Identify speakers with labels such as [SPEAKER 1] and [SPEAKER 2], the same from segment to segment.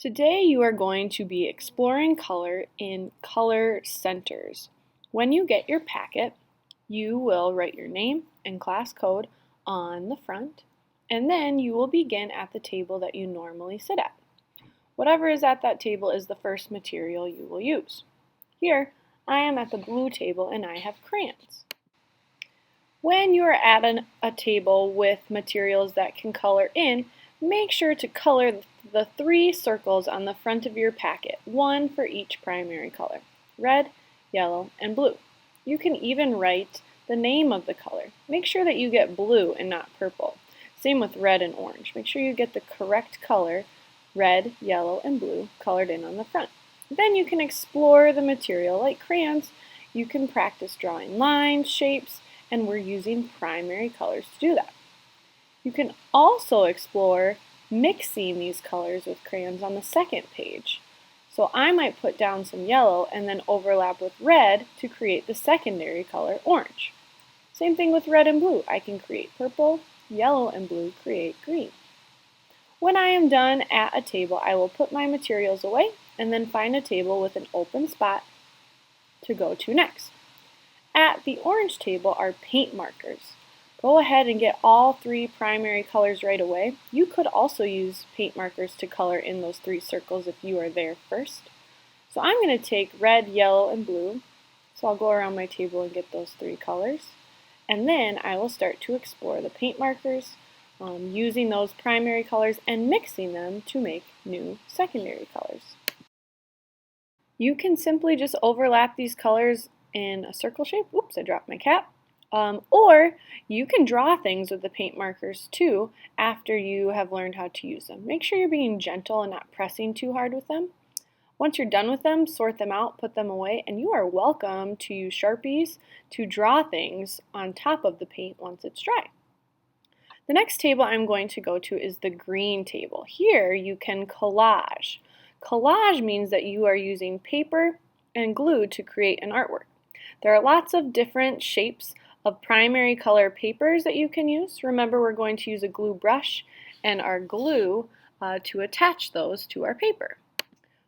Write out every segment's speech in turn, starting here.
[SPEAKER 1] Today you are going to be exploring color in color centers. When you get your packet, you will write your name and class code on the front, and then you will begin at the table that you normally sit at. Whatever is at that table is the first material you will use. Here, I am at the blue table and I have crayons. When you are at a table with materials that can color in, make sure to color the 3 circles on the front of your packet, 1 for each primary color: red, yellow, and blue. You can even write the name of the color. Make sure that you get blue and not purple. Same with red and orange. Make sure you get the correct color, red, yellow, and blue, colored in on the front. Then you can explore the material like crayons. You can practice drawing lines, shapes, and we're using primary colors to do that. You can also explore mixing these colors with crayons on the second page. So I might put down some yellow and then overlap with red to create the secondary color, orange. Same thing with red and blue. I can create purple, yellow and blue create green. When I am done at a table, I will put my materials away and then find a table with an open spot to go to next. At the orange table are paint markers. Go ahead and get all 3 primary colors right away. You could also use paint markers to color in those 3 circles if you are there first. So I'm going to take red, yellow, and blue. So I'll go around my table and get those 3 colors. And then I will start to explore the paint markers using those primary colors and mixing them to make new secondary colors. You can simply just overlap these colors in a circle shape. Oops, I dropped my cap. Or you can draw things with the paint markers too after you have learned how to use them. Make sure you're being gentle and not pressing too hard with them. Once you're done with them, sort them out, put them away, and you are welcome to use Sharpies to draw things on top of the paint once it's dry. The next table I'm going to go to is the green table. Here you can collage. Collage means that you are using paper and glue to create an artwork. There are lots of different shapes of primary color papers that you can use. Remember, we're going to use a glue brush and our glue to attach those to our paper.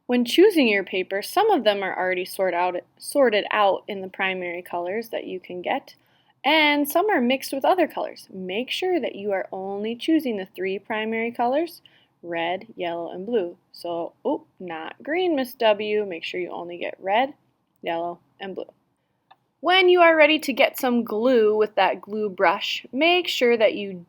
[SPEAKER 1] When choosing your paper, some of them are already sorted out in the primary colors that you can get, and some are mixed with other colors. Make sure that you are only choosing the 3 primary colors: red, yellow, and blue. So, not green, Miss W. Make sure you only get red, yellow, and blue. When you are ready to get some glue with that glue brush, make sure that you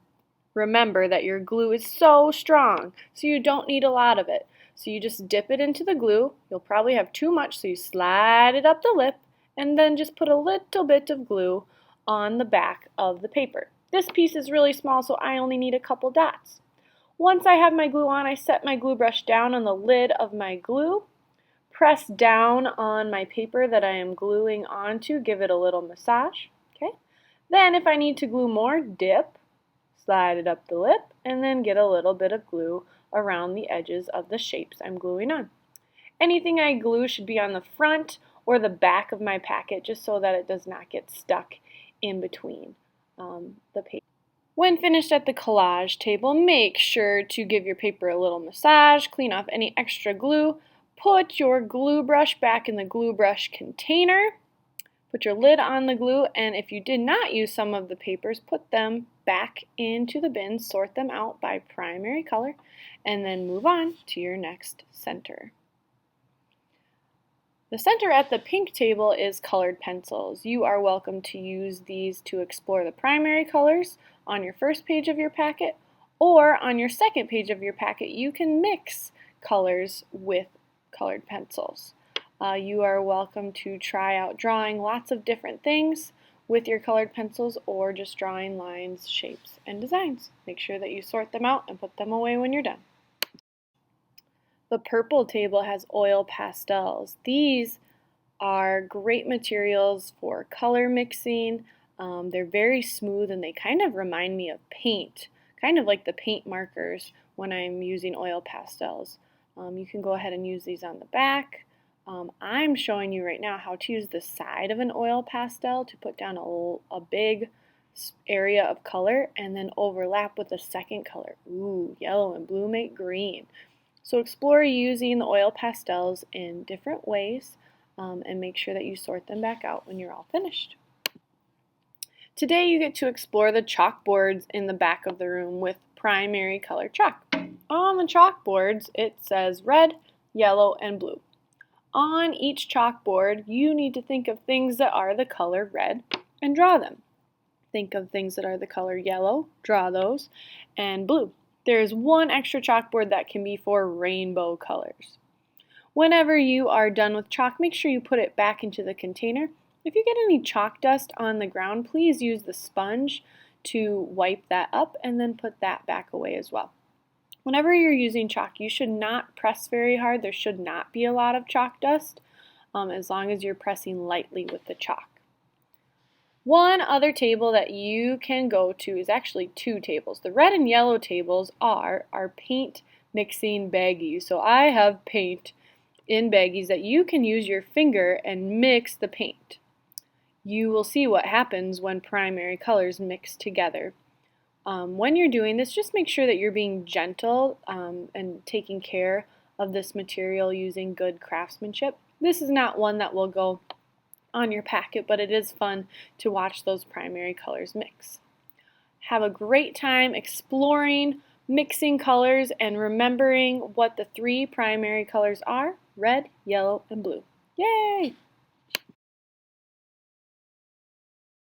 [SPEAKER 1] remember that your glue is so strong, so you don't need a lot of it. So you just dip it into the glue. You'll probably have too much, so you slide it up the lip and then just put a little bit of glue on the back of the paper. This piece is really small, so I only need a couple dots. Once I have my glue on, I set my glue brush down on the lid of my glue. Press down on my paper that I am gluing onto, give it a little massage. Okay. Then if I need to glue more, dip, slide it up the lip, and then get a little bit of glue around the edges of the shapes I'm gluing on. Anything I glue should be on the front or the back of my packet, just so that it does not get stuck in between the paper. When finished at the collage table, make sure to give your paper a little massage, clean off any extra glue, put your glue brush back in the glue brush container, put your lid on the glue, and if you did not use some of the papers, put them back into the bin, sort them out by primary color, and then move on to your next center. The center at the pink table is colored pencils. You are welcome to use these to explore the primary colors on your first page of your packet, or on your second page of your packet you can mix colors with colored pencils. You are welcome to try out drawing lots of different things with your colored pencils, or just drawing lines, shapes, and designs. Make sure that you sort them out and put them away when you're done. The purple table has oil pastels. These are great materials for color mixing. They're very smooth and they kind of remind me of paint, kind of like the paint markers when I'm using oil pastels. You can go ahead and use these on the back. I'm showing you right now how to use the side of an oil pastel to put down a big area of color and then overlap with a second color. Ooh, yellow and blue make green. So explore using the oil pastels in different ways and make sure that you sort them back out when you're all finished. Today you get to explore the chalkboards in the back of the room with primary color chalk. On the chalkboards it says red, yellow, and blue. On each chalkboard you need to think of things that are the color red and draw them. Think of things that are the color yellow, draw those, and blue. There is one extra chalkboard that can be for rainbow colors. Whenever you are done with chalk, make sure you put it back into the container. If you get any chalk dust on the ground, please use the sponge to wipe that up and then put that back away as well. Whenever you're using chalk, you should not press very hard. There should not be a lot of chalk dust as long as you're pressing lightly with the chalk. One other table that you can go to is actually two tables. The red and yellow tables are our paint mixing baggies. So I have paint in baggies that you can use your finger and mix the paint. You will see what happens when primary colors mix together. When you're doing this, just make sure that you're being gentle and taking care of this material using good craftsmanship. This is not one that will go on your packet, but it is fun to watch those primary colors mix. Have a great time exploring, mixing colors, and remembering what the three primary colors are: red, yellow, and blue. Yay!